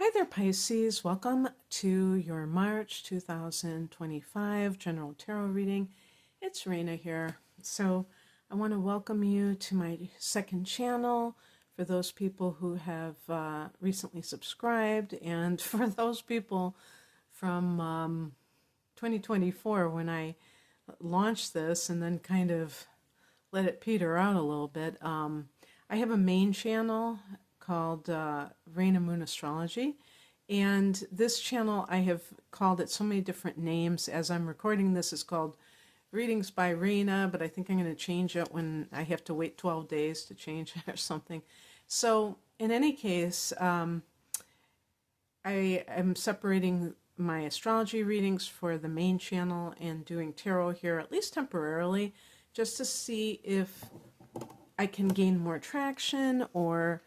Hi there, Pisces. Welcome to your March 2025 General Tarot reading. It's Raina here. So I want to welcome you to my second channel for those people who have recently subscribed, and for those people from 2024 when I launched this and then kind of let it peter out a little bit. I have a main channel called Rain and Moon Astrology. And this channel, I have called it so many different names. As I'm recording this, it's called Readings by Raina, but I think I'm going to change it when I have to wait 12 days to change it or something. So in any case, I am separating my astrology readings for the main channel and doing tarot here, at least temporarily, just to see if I can gain more traction or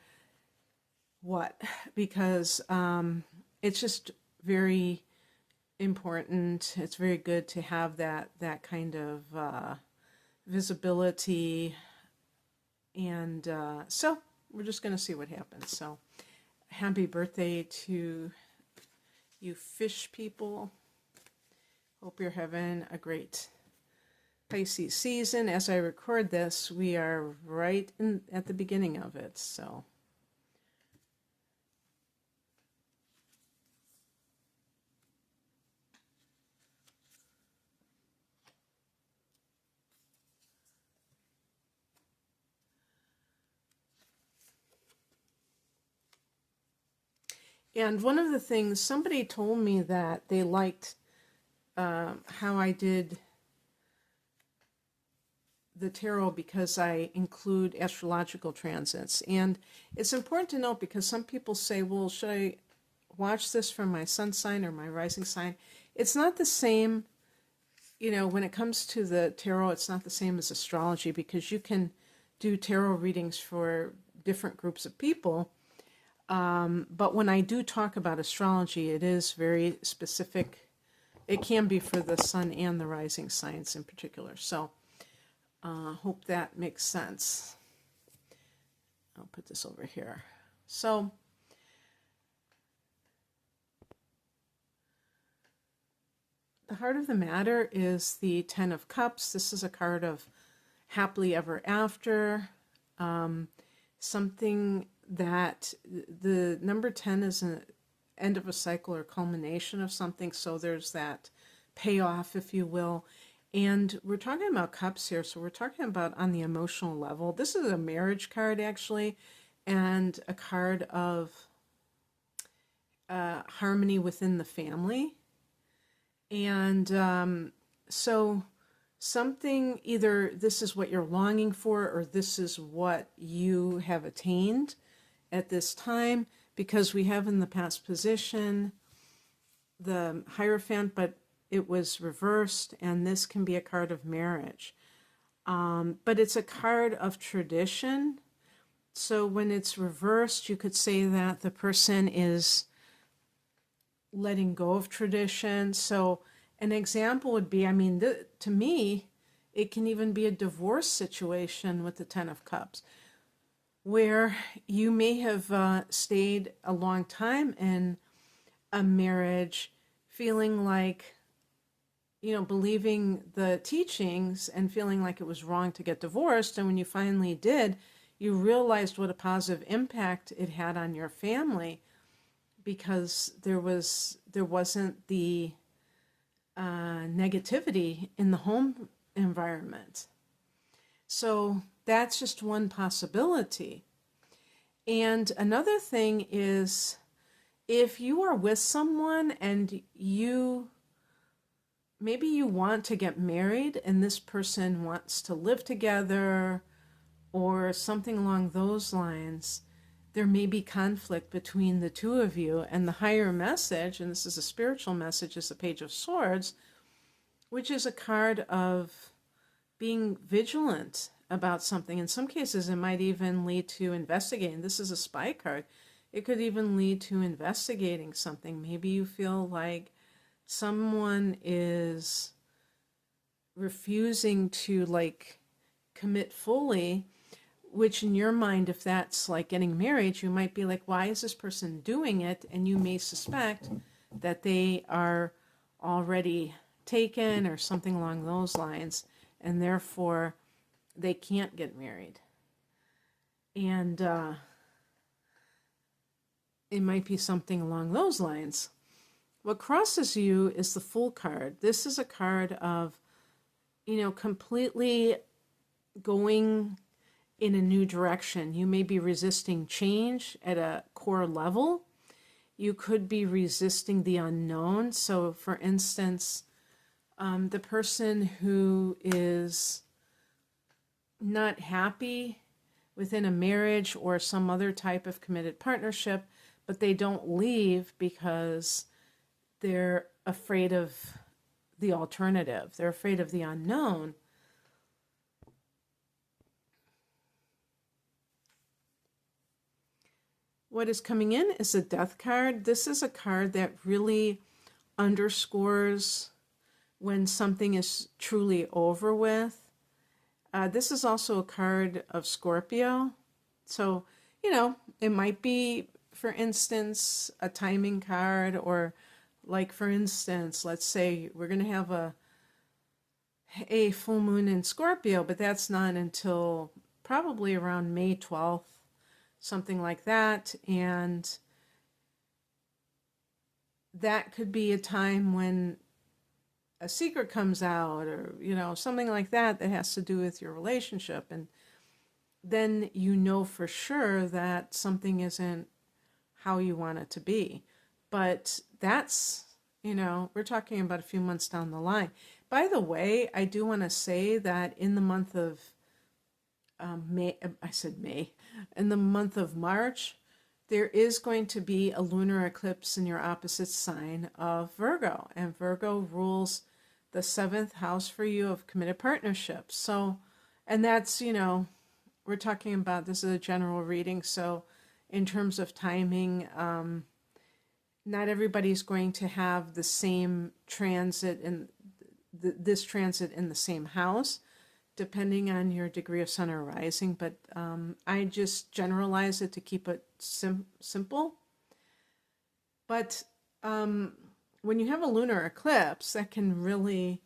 what, because it's just very important. It's very good to have that kind of visibility, and so we're just going to see what happens. So happy birthday to you fish people. Hope you're having a great Pisces season. As I record this, we are right at the beginning of it, so and one of the things, somebody told me that they liked how I did the tarot because I include astrological transits. And it's important to note, because some people say, well, should I watch this from my sun sign or my rising sign? It's not the same, when it comes to the tarot, it's not the same as astrology, because you can do tarot readings for different groups of people. But when I do talk about astrology, it is very specific. It can be for the sun and the rising signs in particular. So hope that makes sense. I'll put this over here. So the heart of the matter is the Ten of Cups. This is a card of happily ever after. Something that the number 10 is an end of a cycle or culmination of something. So there's that payoff, if you will. And we're talking about cups here, so we're talking about on the emotional level. This is a marriage card, actually, and a card of harmony within the family. And so something, either this is what you're longing for, or this is what you have attained at this time, because we have in the past position the Hierophant, but it was reversed, and this can be a card of marriage. But it's a card of tradition. So when it's reversed, you could say that the person is letting go of tradition. So an example would be, to me, it can even be a divorce situation with the Ten of Cups, where you may have stayed a long time in a marriage feeling like, believing the teachings and feeling like it was wrong to get divorced. And when you finally did, you realized what a positive impact it had on your family, because there wasn't the negativity in the home environment. So that's just one possibility. And another thing is, if you are with someone and maybe you want to get married and this person wants to live together or something along those lines, there may be conflict between the two of you. And the higher message, and this is a spiritual message, is the Page of Swords, which is a card of being vigilant about something. In some cases, it might even lead to investigating. This is a spy card. It could even lead to investigating something. Maybe you feel like someone is refusing to commit fully. which in your mind, if that's like getting married, you might be like, why is this person doing it? And you may suspect that they are already taken or something along those lines, and therefore they can't get married. And it might be something along those lines. What crosses you is the Fool card. This is a card of, completely going in a new direction. You may be resisting change at a core level. You could be resisting the unknown. So, for instance, the person who is not happy within a marriage or some other type of committed partnership, but they don't leave because they're afraid of the alternative. They're afraid of the unknown. What is coming in is a Death card. This is a card that really underscores when something is truly over with. This is also a card of Scorpio. So, it might be, for instance, a timing card, or like, for instance, let's say we're going to have a full moon in Scorpio, but that's not until probably around May 12th, something like that. And that could be a time when a secret comes out, or, something like that has to do with your relationship. And then for sure that something isn't how you want it to be. But that's, we're talking about a few months down the line. By the way, I do want to say that in the month of May, in the month of March, there is going to be a lunar eclipse in your opposite sign of Virgo. And Virgo rules the 7th house for you of committed partnerships. So, and that's, we're talking about, this is a general reading. So in terms of timing, not everybody's going to have the same transit in this transit in the same house, depending on your degree of sun or rising. But I just generalize it to keep it simple. But when you have a lunar eclipse, that can really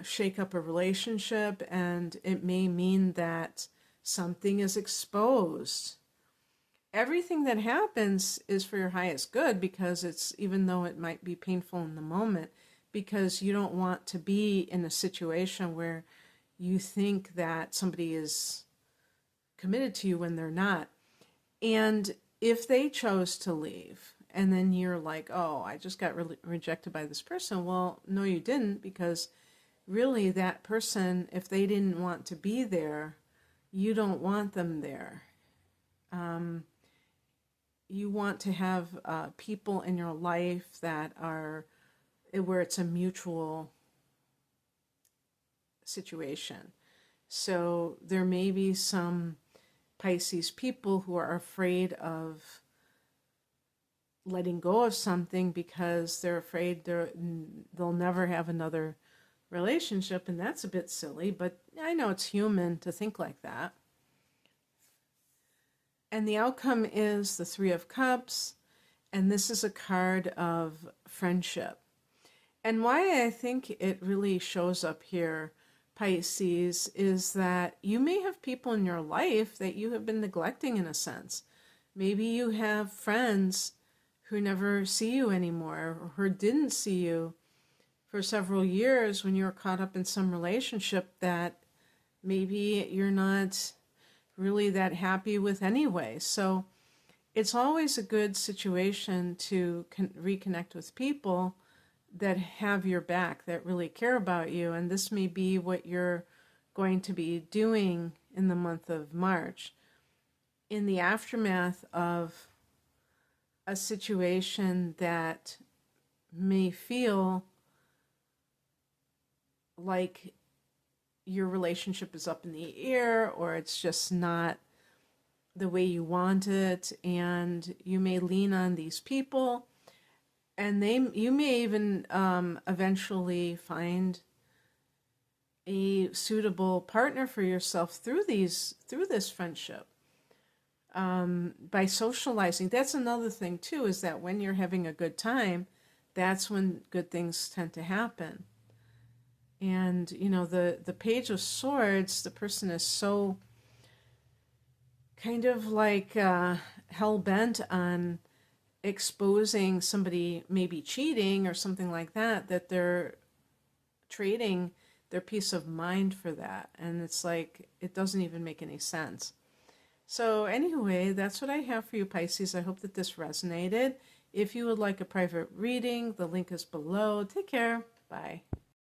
shake up a relationship, and it may mean that something is exposed. Everything that happens is for your highest good, because it's, even though it might be painful in the moment, because you don't want to be in a situation where you think that somebody is committed to you when they're not. And if they chose to leave, and then you're like, oh, I just got rejected by this person. Well, no, you didn't, because really that person, if they didn't want to be there, you don't want them there. You want to have people in your life that are, where it's a mutual situation. So there may be some Pisces people who are afraid of letting go of something because they're afraid they'll never have another relationship, and that's a bit silly, but I know it's human to think like that. And the outcome is the Three of Cups, and this is a card of friendship. And why I think it really shows up here, Pisces, is that you may have people in your life that you have been neglecting in a sense. Maybe you have friends who never see you anymore, or who didn't see you for several years when you were caught up in some relationship that maybe you're not really that happy with anyway. So it's always a good situation to reconnect with people that have your back, that really care about you. And this may be what you're going to be doing in the month of March, in the aftermath of a situation that may feel like your relationship is up in the air, or it's just not the way you want it, and you may lean on these people, and you may even eventually find a suitable partner for yourself through this friendship. By socializing, that's another thing too, is that when you're having a good time, that's when good things tend to happen. And the Page of Swords, the person is so kind of like hell-bent on exposing somebody maybe cheating or something like that, that they're trading their peace of mind for that. And it's like, it doesn't even make any sense. So anyway, that's what I have for you, Pisces. I hope that this resonated. If you would like a private reading, the link is below. Take care. Bye.